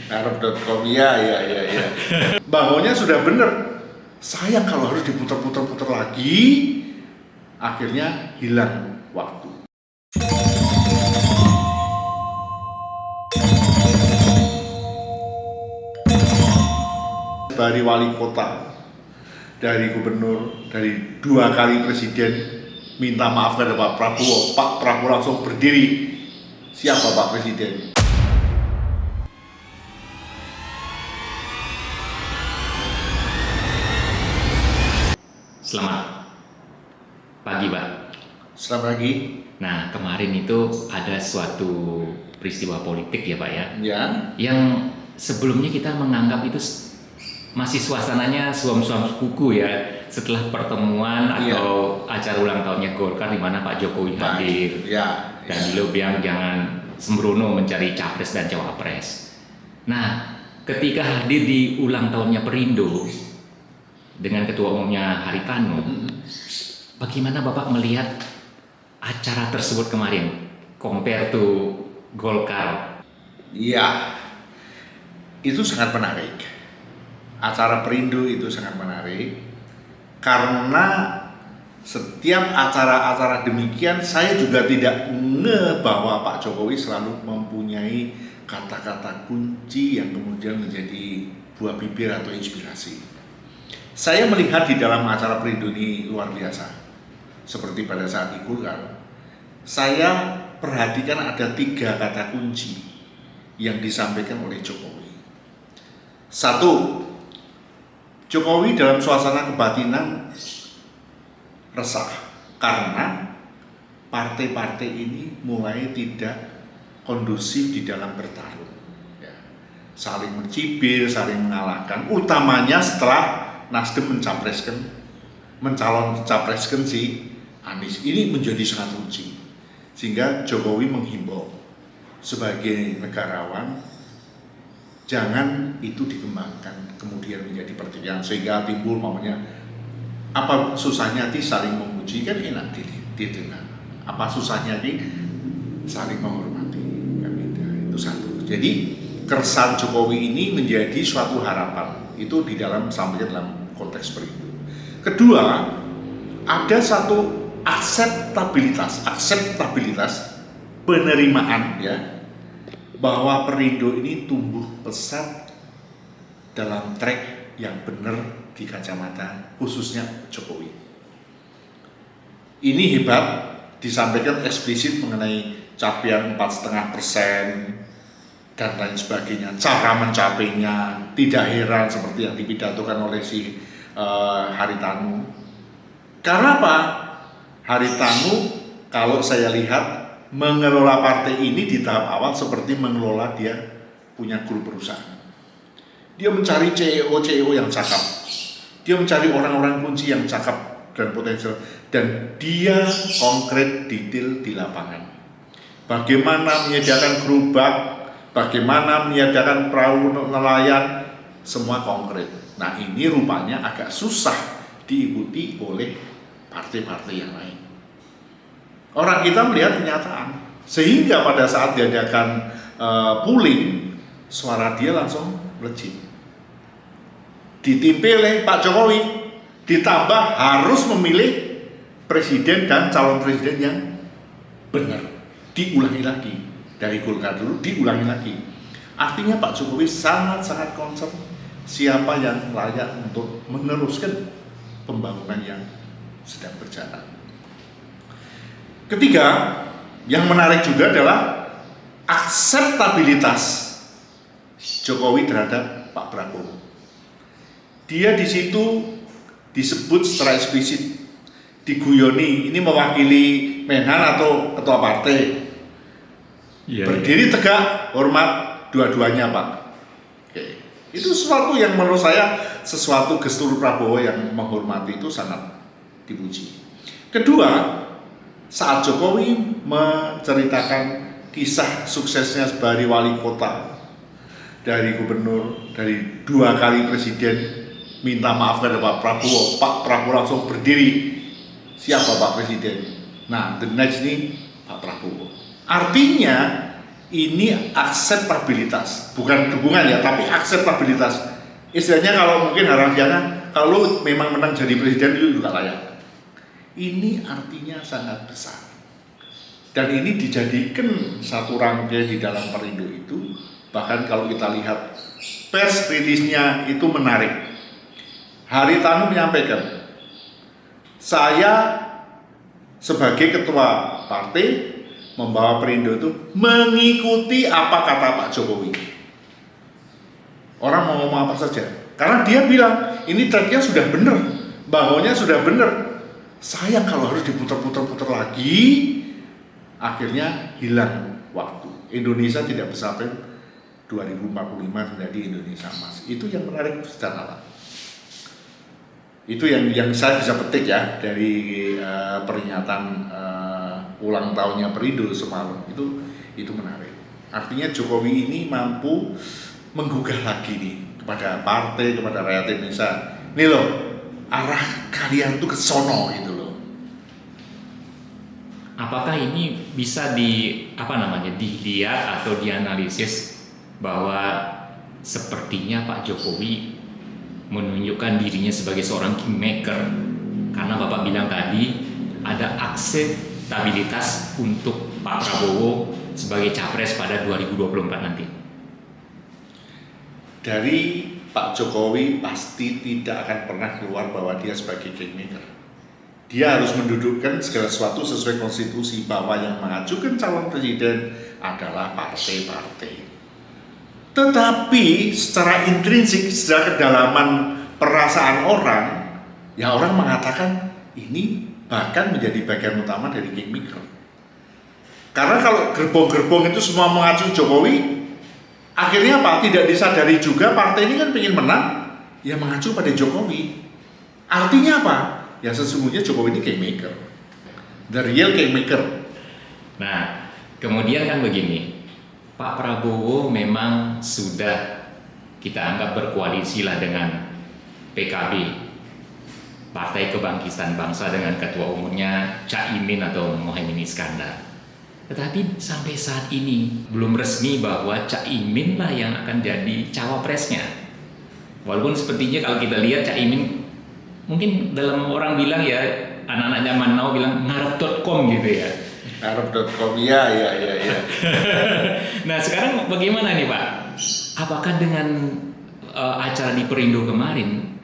Arab.com, ya. Bangunnya sudah bener. Sayang kalau harus diputar-putar lagi, akhirnya hilang waktu. Dari wali kota, dari gubernur, dari 2 kali presiden minta maaf kepada Pak Prabowo. Pak Prabowo langsung berdiri. Siapa Pak Presiden? Selamat pagi, Pak. Selamat pagi. Nah, kemarin itu ada suatu peristiwa politik ya, Pak ya, Ya. yang sebelumnya kita menganggap itu masih suasananya suam-suam kuku ya, setelah pertemuan atau acara ulang tahunnya Golkar di mana Pak Jokowi hadir. Ya. Dan beliau bilang jangan sembrono mencari capres dan cawapres. Nah, ketika hadir di ulang tahunnya Perindo dengan ketua umumnya Haritanu, bagaimana Bapak melihat acara tersebut kemarin compare to Golkar? Iya, itu sangat menarik. Acara Perindo itu sangat menarik karena setiap acara-acara demikian saya juga tidak bahwa Pak Jokowi selalu mempunyai kata-kata kunci yang kemudian menjadi buah bibir atau inspirasi. Saya melihat di dalam acara Perindo ini luar biasa. Seperti pada saat di Golkar, saya perhatikan ada 3 kata kunci yang disampaikan oleh Jokowi. 1, Jokowi dalam suasana kebatinan resah karena partai-partai ini mulai tidak kondusif di dalam bertarung, ya. Saling mencibir, saling mengalahkan, utamanya setelah Nasdem mencalon capreskan si Anies. Ini menjadi sangat kunci, sehingga Jokowi menghimbau sebagai negarawan jangan itu dikembangkan kemudian menjadi pertikaian sehingga timbul namanya apa susahnya di saling memuji kan enak didengar, apa susahnya di saling menghormati kan beda. Itu 1. Jadi keresahan Jokowi ini menjadi suatu harapan itu di dalam sampai dalam konteks Perindo. Kedua, ada satu akseptabilitas penerimaan ya bahwa Perindo ini tumbuh pesat dalam track yang benar di kacamata khususnya Jokowi. Ini hebat, disampaikan eksplisit mengenai capaian 4,5% dan lain sebagainya, cara mencapainya tidak heran seperti yang dipidatokan oleh si Haritanu. Karena apa? Haritanu kalau saya lihat mengelola partai ini di tahap awal seperti mengelola dia punya grup perusahaan. Dia mencari CEO yang cakep, dia mencari orang-orang kunci yang cakep dan potensial, dan dia konkret detail di lapangan. Bagaimana menyediakan gerobak, bagaimana menyediakan perahu nelayan, semua konkret. Nah ini rupanya agak susah diikuti oleh partai-partai yang lain. Orang kita melihat kenyataan, sehingga pada saat diadakan polling, suara dia langsung melejit. Ditimpa oleh Pak Jokowi, ditambah harus memilih presiden dan calon presiden yang benar. Diulangi lagi, dari Golkar dulu diulangi lagi. Artinya Pak Jokowi sangat-sangat concern siapa yang layak untuk meneruskan pembangunan yang sedang berjalan. Ketiga, yang menarik juga adalah akseptabilitas Jokowi terhadap Pak Prabowo. Dia di situ disebut secara eksplisit, diguyoni, ini mewakili Menhan atau ketua partai. Berdiri tegak, hormat dua-duanya Pak. Oke. Itu sesuatu yang menurut saya, sesuatu gestur Prabowo yang menghormati itu sangat dipuji. Kedua, saat Jokowi menceritakan kisah suksesnya sebagai wali kota, dari gubernur, dari 2 kali presiden minta maaf kepada Pak Prabowo, Pak Prabowo langsung berdiri. Siapa Pak Presiden? Nah, the next ini Pak Prabowo. Artinya ini akseptabilitas, bukan dukungan ya, tapi akseptabilitas. Istilahnya kalau mungkin harafiahnya, kalau memang menang jadi presiden itu juga layak. Ini artinya sangat besar. Dan ini dijadikan satu rangkaian di dalam Perindo itu. Bahkan kalau kita lihat press release-nya itu menarik. Haritanu menyampaikan, saya sebagai ketua partai membawa Perindo itu mengikuti apa kata Pak Jokowi. Orang mau ngomong apa saja, karena dia bilang ini tracknya sudah benar, bangunnya sudah benar. Sayang kalau harus diputar-putar lagi, akhirnya hilang waktu. Indonesia tidak bisa sampai 2045 menjadi Indonesia emas. Itu yang menarik secara. Itu yang saya bisa petik ya dari pernyataan ulang tahunnya Perindo semalam. Itu menarik. Artinya Jokowi ini mampu menggugah lagi nih kepada partai, kepada rakyat Indonesia. Nih loh, arah kalian tuh ke sono gitu loh. Apakah ini bisa dilihat atau dianalisis bahwa sepertinya Pak Jokowi menunjukkan dirinya sebagai seorang kingmaker, karena Bapak bilang tadi ada akseptabilitas untuk Pak Prabowo sebagai capres pada 2024 nanti. Dari Pak Jokowi pasti tidak akan pernah keluar bahwa dia sebagai kingmaker. Dia harus mendudukkan segala sesuatu sesuai konstitusi, bahwa yang mengajukan calon presiden adalah partai-partai. Tetapi secara intrinsik, secara kedalaman perasaan orang, ya orang mengatakan ini bahkan menjadi bagian utama dari kingmaker. Karena kalau gerbong-gerbong itu semua mengacu Jokowi, akhirnya apa? Tidak disadari juga partai ini kan ingin menang, ya mengacu pada Jokowi. Artinya apa? Ya sesungguhnya Jokowi ini kingmaker, the real kingmaker. Nah, kemudian kan begini, Pak Prabowo memang sudah kita anggap berkoalisi lah dengan PKB, Partai Kebangkitan Bangsa, dengan ketua umumnya Caimin atau Mohaimin Iskandar. Tetapi sampai saat ini belum resmi bahwa Caimin lah yang akan jadi cawapresnya. Walaupun sepertinya kalau kita lihat Caimin, mungkin dalam orang bilang ya, anak-anak zaman now bilang ngarep.com gitu ya. Ngarep.com, ya. Nah sekarang bagaimana nih Pak? Apakah dengan acara di Perindo kemarin,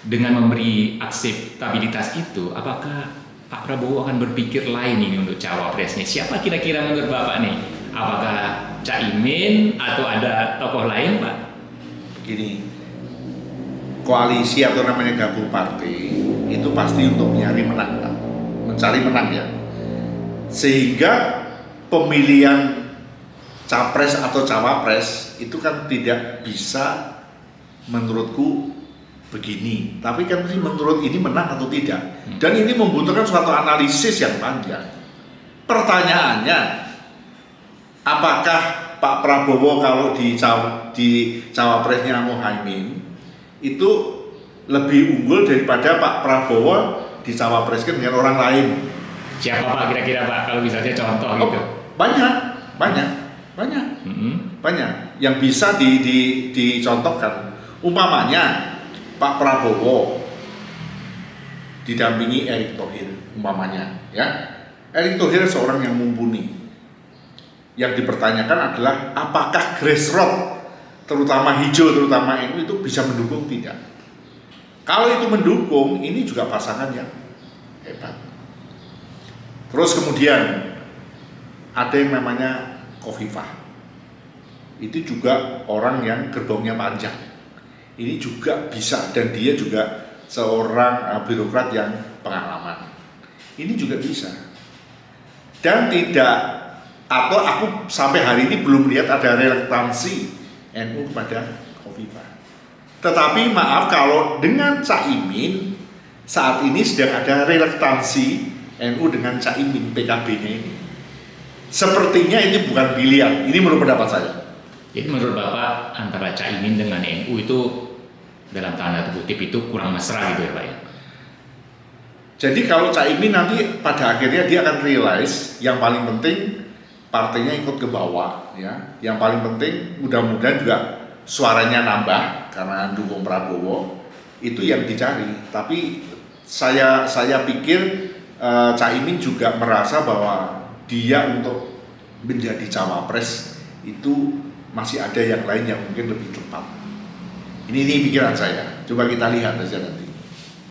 dengan memberi akseptabilitas itu, apakah Pak Prabowo akan berpikir lain ini untuk cawapresnya? Siapa kira-kira menurut Bapak nih? Apakah Caimin atau ada tokoh lain Pak? Begini, koalisi atau namanya gabung partai itu pasti untuk mencari menang ya, sehingga pemilihan capres atau cawapres itu kan tidak bisa menurutku begini, tapi kan menurut ini menang atau tidak, dan ini membutuhkan suatu analisis yang panjang. Pertanyaannya, apakah Pak Prabowo kalau di cawapresnya Mohaimin itu lebih unggul daripada Pak Prabowo dicawapreskan dengan orang lain? Siapa Pak kira-kira Pak, kalau misalnya contoh gitu? Banyak yang bisa dicontohkan. Umpamanya Pak Prabowo didampingi Erick Thohir, umpamanya ya. Erick Thohir seorang yang mumpuni. Yang dipertanyakan adalah apakah grassroots, terutama hijau, terutama NU itu bisa mendukung tidak. Kalau itu mendukung, ini juga pasangan yang hebat. Terus kemudian ada yang namanya Khofifah. Itu juga orang yang gerbongnya panjang. Ini juga bisa, dan dia juga seorang birokrat yang pengalaman. Ini juga bisa. Dan tidak, atau aku sampai hari ini belum lihat ada relaktansi NU kepada Khofifah. Tetapi maaf, kalau dengan Caimin saat ini sedang ada relaktansi NU dengan Caimin, PKB-nya ini. Sepertinya ini bukan pilihan. Ini menurut pendapat saya. Jadi menurut Bapak antara Caimin dengan NU itu dalam tanda kutip itu kurang mesra gitu ya Pak ya? Jadi kalau Caimin nanti pada akhirnya dia akan realize yang paling penting partainya ikut ke bawah ya. Yang paling penting mudah-mudahan juga suaranya nambah karena dukung Prabowo, itu yang dicari. Tapi saya pikir Caimin juga merasa bahwa dia untuk menjadi cawapres itu masih ada yang lain yang mungkin lebih tepat. Ini pikiran saya. Coba kita lihat aja nanti.